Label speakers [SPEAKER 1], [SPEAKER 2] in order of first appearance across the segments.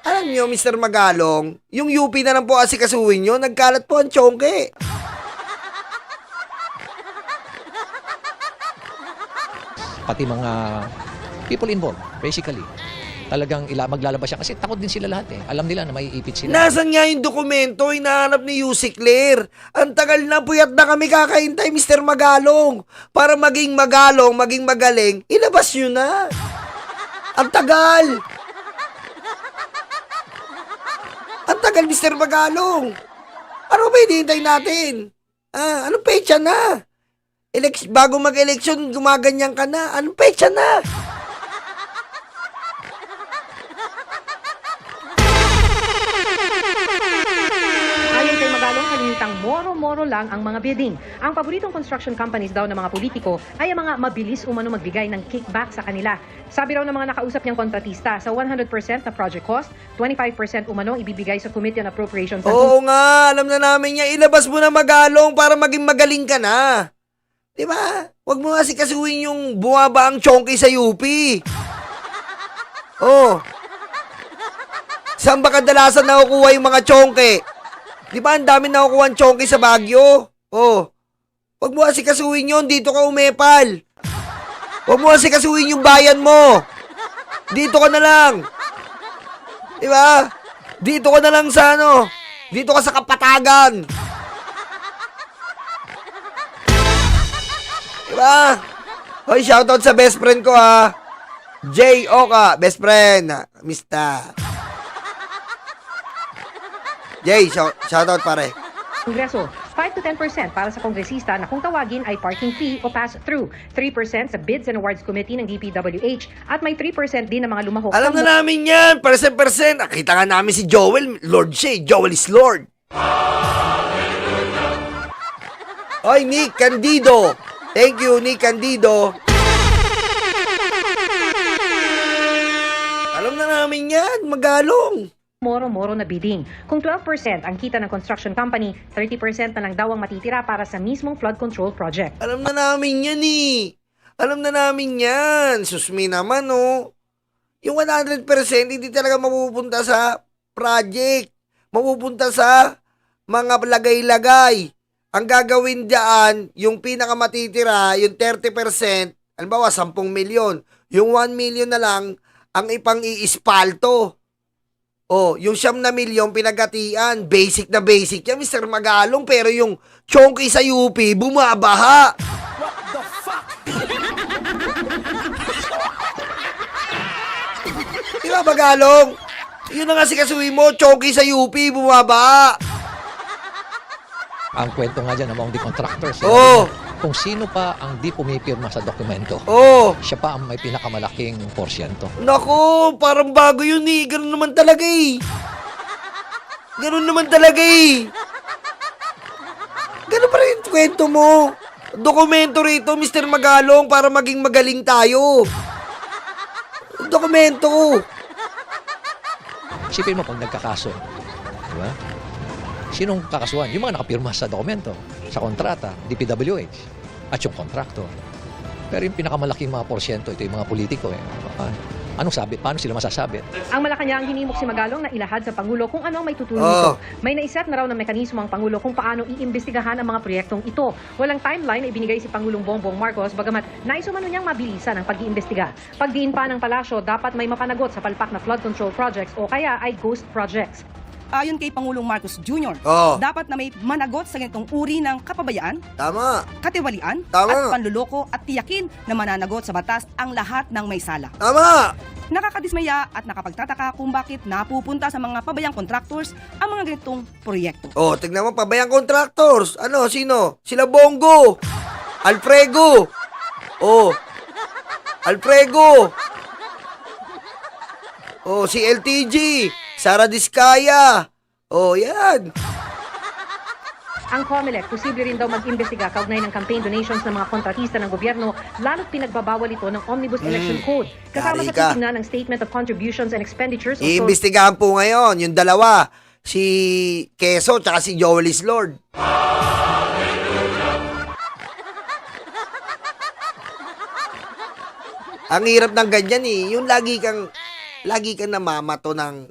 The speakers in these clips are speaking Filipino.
[SPEAKER 1] Alam nyo, Mr. Magalong, yung UP na lang po asikasuhin nyo, nagkalat po ang tsongke.
[SPEAKER 2] Pati mga people involved, basically. Talagang maglalabas siya kasi takot din sila lahat eh. Alam nila na may ipit sila.
[SPEAKER 1] Nasaan nga yung dokumento, hinahanap ni Yusik Claire? Ang tagal na, puyat na kami kakahintay, Mr. Magalong. Para maging magalong, maging magaling, ilabas nyo na. Ang tagal. Ang tagal, Mr. Magalong. Ano ba hinihintay natin? Anong pecha na? Bago mag-eleksyon, gumaganyan ka na. Anong pecha na?
[SPEAKER 3] Ayon kay Magalong, kalimitang moro-moro lang ang mga bidding. Ang paboritong construction companies daw ng mga politiko ay ang mga mabilis umano magbigay ng kickback sa kanila. Sabi raw ng mga nakausap niyang kontratista, sa 100% na project cost, 25% umano ibibigay sa Committee on Appropriations.
[SPEAKER 1] Oo nga, alam na namin niya. Ilabas mo na Magalong para maging magaling ka na. Diba? Huwag mo kasi kasuhin yung bumaba ang chonky sa UP. Oh. Saan ba kadalasan nakukuha yung mga chonky? Di ba ang dami nakukuha ang chonky sa Baguio? Oh. Huwag mo kasi kasuhin yun. Dito ka umepal. Huwag mo kasi kasuhin yung bayan mo. Dito ka na lang. Di ba? Dito ka na lang sa ano. Dito ka sa Kapatagan. Diba? Hoy, shoutout sa best friend ko ha. Jay Oka, best friend. Mista. Jay, shoutout pare.
[SPEAKER 3] Kongreso, 5 to 10% para sa kongresista na kung tawagin ay parking fee o pass-through, 3% sa Bids and Awards Committee ng DPWH at may 3% din ng mga lumahok.
[SPEAKER 1] Alam na namin yan, percent. Nakita nga namin si Joel, Lord siya eh. Joel is Lord. Hoy, Nick Candido. Thank you, Nick Candido. Alam na namin yan, Magalong.
[SPEAKER 3] Moro-moro na bidding. Kung 12% ang kita ng construction company, 30% na lang daw ang matitira para sa mismong flood control project.
[SPEAKER 1] Alam na namin yan eh. Alam na namin yan. Susmi naman oh. Yung 100% hindi talaga mapupunta sa project. Mapupunta sa mga lagay-lagay. Ang gagawin diyan, yung pinakamatitira, yung 30%, halimbawa 10 milyon. Yung 1 million na lang ang ipang-iispalto. Oh, yung 9 na milyon pinagatian, basic na basic yan, Mr. Magalong, pero yung chonky sa UP, bumabaha. What the fuck? Diba, Magalong? Yun na nga si kasuwi mo, chonky sa UP, bumabaha.
[SPEAKER 2] Ang kwento nga dyan among the contractors.
[SPEAKER 1] Oo.
[SPEAKER 2] Kung sino pa ang di pumipirma sa dokumento,
[SPEAKER 1] Oh,
[SPEAKER 2] siya pa ang may pinakamalaking porsyento.
[SPEAKER 1] nako, parang bago yun eh. Ganun naman talaga eh. Ganun naman talaga eh. Ganun pa rin yung kwento mo. Dokumento rito, Mr. Magalong, para maging magaling tayo. Dokumento.
[SPEAKER 2] Isipin mo pag nagkakaso, di ba? Sinong kakasuhan? Yung mga nakapirma sa dokumento, sa kontrata, DPWH, at yung kontraktor. Pero yung pinakamalaking mga porsyento, ito yung mga politiko. Anong sabi? Paano sila masasabit?
[SPEAKER 3] Ang Malacanang hinimok si Magalong na ilahad sa Pangulo kung ano ang may tutulong
[SPEAKER 1] Oh.
[SPEAKER 3] nito. May naiset na raw ng mekanismo ang Pangulo kung paano iimbestigahan ang mga proyektong ito. Walang timeline na ibinigay si Pangulong Bongbong Marcos bagamat naisumano niyang mabilisan ang pag-iimbestiga. Pagdiin pa ng palasyo, dapat may mapanagot sa palpak na flood control projects o kaya ay ghost projects.
[SPEAKER 4] Ayon kay Pangulong Marcos Jr.,
[SPEAKER 1] Oh.
[SPEAKER 4] dapat na may managot sa ganitong uri ng kapabayaan,
[SPEAKER 1] Tama.
[SPEAKER 4] katiwalian,
[SPEAKER 1] Tama.
[SPEAKER 4] at panluloko at tiyakin na mananagot sa batas ang lahat ng may sala.
[SPEAKER 1] Tama.
[SPEAKER 4] Nakakadismaya at nakapagtataka kung bakit napupunta sa mga pabayang contractors ang mga ganitong proyekto.
[SPEAKER 1] Oh, tignan mo, pabayang contractors. Ano, sino? Sila Bongo. Alfredo. Oh. Alfredo. Oh, si LTG. Sara Diskaya. Oh, yan.
[SPEAKER 3] Ang COMELEC, posible rin daw mag-imbestiga kaugnay ng campaign donations ng mga kontratista ng gobyerno, lalo't pinagbabawal ito ng Omnibus Election Code. Kasama
[SPEAKER 1] Yari
[SPEAKER 3] sa
[SPEAKER 1] ka.
[SPEAKER 3] titignan ng Statement of Contributions and Expenditures.
[SPEAKER 1] Iimbestigahan po ngayon yung dalawa. Si Keso tsaka si Joel is Lord. Ang hirap ng ganyan eh. Yung lagi kang namamato ng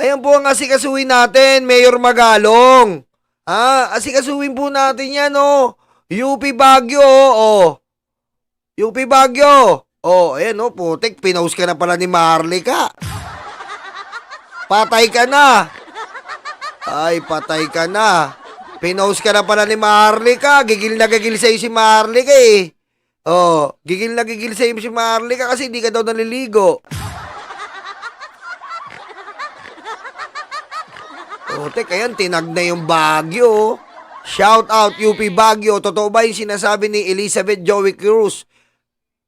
[SPEAKER 1] Ayan po ang asikasuhin natin, Mayor Magalong. Asikasuhin po natin yan, oh. UP Baguio, oh. UP Baguio. Oh, ayan, oh, putik, pinost ka na pala ni Marlica. Patay ka na. Ay, patay ka na. Pinost ka na pala ni Marlica. Gigil na gigil sa'yo si Marlica, eh. Oh, gigil na gigil sa'yo si Marlica kasi hindi ka daw naliligo. Putik, ayan, tinag na yung Baguio. Shout out UP Baguio. Totoo ba yung sinasabi ni Elizabeth Joey Cruz?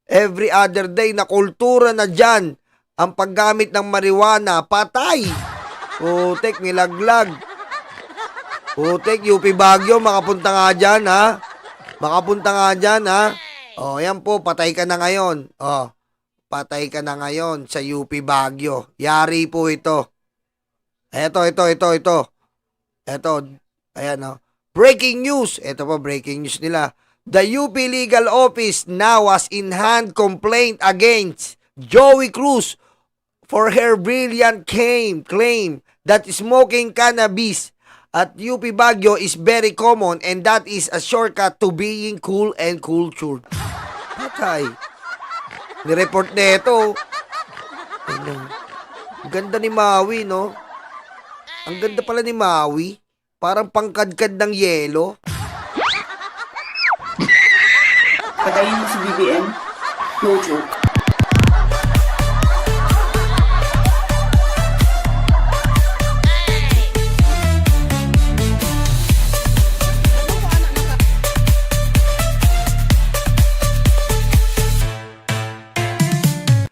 [SPEAKER 1] Every other day na kultura na dyan ang paggamit ng marijuana. Patay. Putik, nilaglag. Putik, UP Baguio, makapunta nga dyan, ha? Makapunta nga dyan, ha? O, yan po, patay ka na ngayon. O, patay ka na ngayon sa UP Baguio. Yari po ito. Ito. Ayan, o. Breaking news. Ito po, breaking news nila. The UP Legal Office now has in hand complaint against Joey Cruz for her brilliant claim that smoking cannabis at UP Baguio is very common and that is a shortcut to being cool and cultured. Patay. Nireport na ito. Ang ganda ni Maui, no? Ang ganda pala ni Maui. Parang pangkadkad ng yelo.
[SPEAKER 5] Patayin mo si BBM. No joke.